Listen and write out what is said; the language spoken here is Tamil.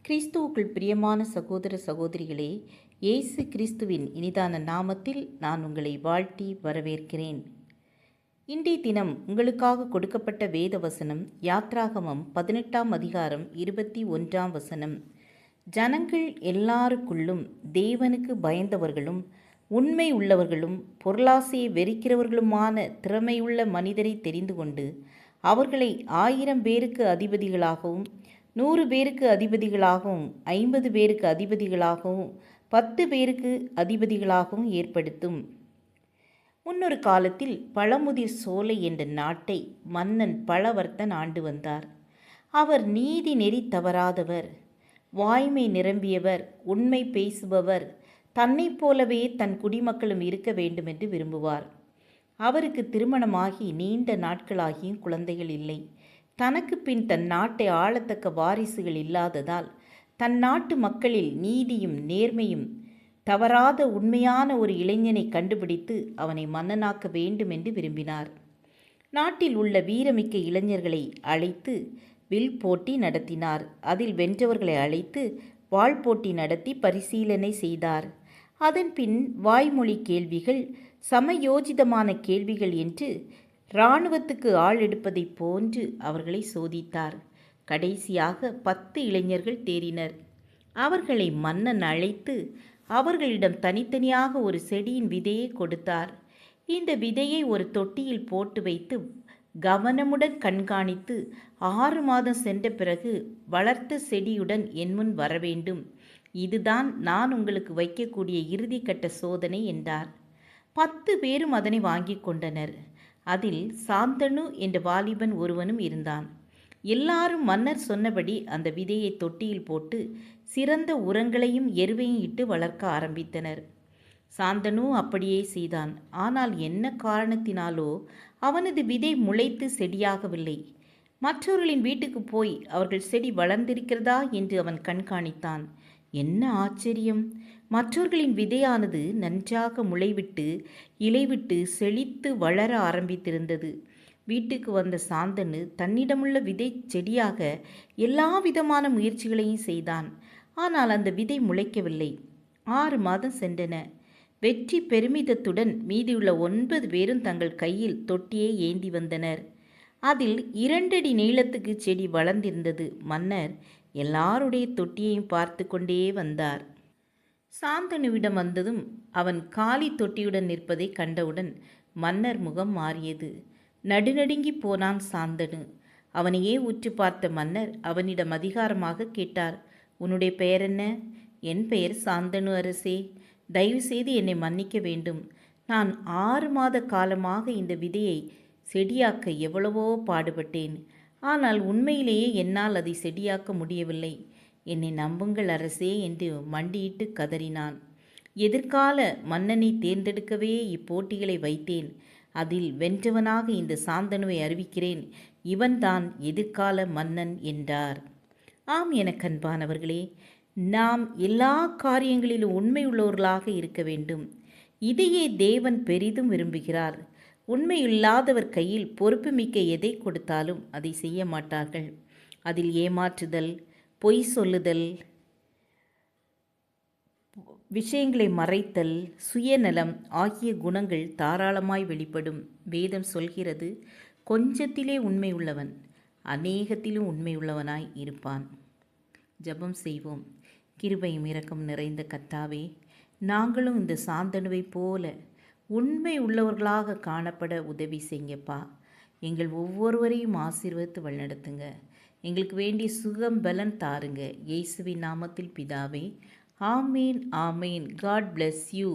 கிறிஸ்துவுக்குள் பிரியமான சகோதர சகோதரிகளே, இயேசு கிறிஸ்துவின் இனிதான நாமத்தில் நான் உங்களை வாழ்த்தி வரவேற்கிறேன். இன்றைய தினம் உங்களுக்காக கொடுக்கப்பட்ட வேத வசனம் யாத்ராகமம் 18ஆம் அதிகாரம் 21ஆம் வசனம். ஜனங்கள் எல்லாருக்குள்ளும் தேவனுக்கு பயந்தவர்களும் உண்மை உள்ளவர்களும் பொருளாசையை வெறுக்கிறவர்களுமான திறமையுள்ள மனிதரை தெரிந்து கொண்டு அவர்களை 1000 பேருக்கு அதிபதிகளாகவும் 100 பேருக்கு அதிபதிகளாகவும் 50 பேருக்கு அதிபதிகளாகவும் 10 பேருக்கு அதிபதிகளாகவும் ஏற்படுத்தும். முன்னொரு காலத்தில் பழமுதிர் சோலை என்ற நாட்டை மன்னன் பழவர்த்தன் ஆண்டு வந்தார். அவர் நீதி நெறி தவறாதவர், வாய்மை நிரம்பியவர், உண்மை பேசுபவர், தன்னைப் போலவே தன் குடிமக்களும் இருக்க வேண்டுமென்று விரும்புவார். அவருக்கு திருமணமாகி நீண்ட நாட்களாகியும் குழந்தைகள் இல்லை. தனக்கு பின் தன் நாட்டை ஆளத்தக்க வாரிசுகள் இல்லாததால் தன் நாட்டு மக்களில் நீதியும் நேர்மையும் தவறாத உண்மையான ஒரு இளைஞனை கண்டுபிடித்து அவனை மன்னனாக்க வேண்டும் என்று விரும்பினார். நாட்டில் உள்ள வீரமிக்க இளைஞர்களை அழைத்து வில் போட்டி நடத்தினார். அதில் வென்றவர்களை அழைத்து வாள் போட்டி நடத்தி பரிசீலனை செய்தார். அதன்பின் வாய்மொழி கேள்விகள், சமயோஜிதமான கேள்விகள் என்று இராணுவத்துக்கு ஆள் எடுப்பதைப் போன்று அவர்களை சோதித்தார். கடைசியாக 10 இளைஞர்கள் தேறினர். அவர்களை மன்னன் அழைத்து அவர்களிடம் தனித்தனியாக ஒரு செடியின் விதையை கொடுத்தார். இந்த விதையை ஒரு தொட்டியில் போட்டு வைத்து கவனமுடன் கண்காணித்து 6 மாதம் சென்ற பிறகு வளர்த்த செடியுடன் என் முன் வரவேண்டும். இதுதான் நான் உங்களுக்கு வைக்கக்கூடிய இறுதிக்கட்ட சோதனை என்றார். 10 பேரும் அதனை வாங்கி கொண்டனர். அதில் சாந்தனு என்ற வாலிபன் ஒருவனும் இருந்தான். எல்லாரும் மன்னர் சொன்னபடி அந்த விதையை தொட்டியில் போட்டு சிறந்த உரங்களையும் எருவையும் இட்டு வளர்க்க ஆரம்பித்தனர். சாந்தனு அப்படியே செய்தான். ஆனால் என்ன காரணத்தினாலோ அவனது விதை முளைத்து செடியாகவில்லை. மற்றவர்களின் வீட்டுக்கு போய் அவர்கள் செடி வளர்ந்திருக்கிறதா என்று அவன் கண்காணித்தான். என்ன ஆச்சரியம்! மற்றவர்களின் விதையானது நன்றாக முளைவிட்டு இலைவிட்டு செழித்து வளர ஆரம்பித்திருந்தது. வீட்டுக்கு வந்த சாந்தனு தன்னிடமுள்ள விதை செடியாக எல்லா விதமான முயற்சிகளையும் செய்தான். ஆனால் அந்த விதை முளைக்கவில்லை. 6 மாதம் சென்றன. வெற்றி பெருமிதத்துடன் மீதியுள்ள 9 பேரும் தங்கள் கையில் தொட்டியை ஏந்தி வந்தனர். அதில் 2 அடி நீளத்துக்கு செடி வளர்ந்திருந்தது. மன்னர் எல்லாருடைய தொட்டியையும் பார்த்து கொண்டே வந்தார். சாந்தனுவிடம் வந்ததும் அவன் காலி தொட்டியுடன் நிற்பதை கண்டவுடன் மன்னர் முகம் மாறியது. நடுநடுங்கி போனான் சாந்தனு. அவனையே உற்று பார்த்த மன்னர் அவனிடம் அதிகாரமாக கேட்டார், உன்னுடைய பெயர் என்ன? என் பெயர் சாந்தனு அரசே. தயவு செய்து என்னை மன்னிக்க வேண்டும். நான் 6 மாத காலமாக இந்த விதையை செடியாக்க எவ்வளவோ பாடுபட்டேன். ஆனால் உண்மையிலேயே என்னால் அதை செடியாக்க முடியவில்லை. என்னை நம்புங்கள் அரசே என்று மண்டியிட்டு கதறினான். எதிர்கால மன்னனை தேர்ந்தெடுக்கவே இப்போட்டிகளை வைத்தேன். அதில் வென்றவனாக இந்த சாந்தனுவை அறிவிக்கிறேன். இவன்தான் எதிர்கால மன்னன் என்றார். ஆம், எனக்கு அன்பானவர்களே, நாம் எல்லா காரியங்களிலும் உண்மையுள்ளவர்களாக இருக்க வேண்டும். இதையே தேவன் பெரிதும் விரும்புகிறார். உண்மையில்லாதவர் கையில் பொறுப்புமிக்க எதை கொடுத்தாலும் அதை செய்ய மாட்டார்கள். அதில் ஏமாற்றுதல், பொய் சொல்லுதல், விஷயங்களை மறைத்தல், சுயநலம் ஆகிய குணங்கள் தாராளமாய் வெளிப்படும். வேதம் சொல்கிறது, கொஞ்சத்திலே உண்மை உள்ளவன் அநேகத்திலும் உண்மை உள்ளவனாய் இருப்பான். ஜெபம் செய்வோம். கிருபையும் இரக்கம் நிறைந்த கர்த்தாவே, நாங்களும் இந்த சாந்தனுவை போல உண்மை உள்ளவர்களாக காணப்பட உதவி செய்யுங்கப்பா. எங்கள் ஒவ்வொருவரையும் ஆசீர்வதித்து வழிநடத்துங்க. எங்களுக்கு வேண்டிய சுகம் பலன் தாருங்க. இயேசுவின் நாமத்தில் பிதாவே, amen amen. God bless you.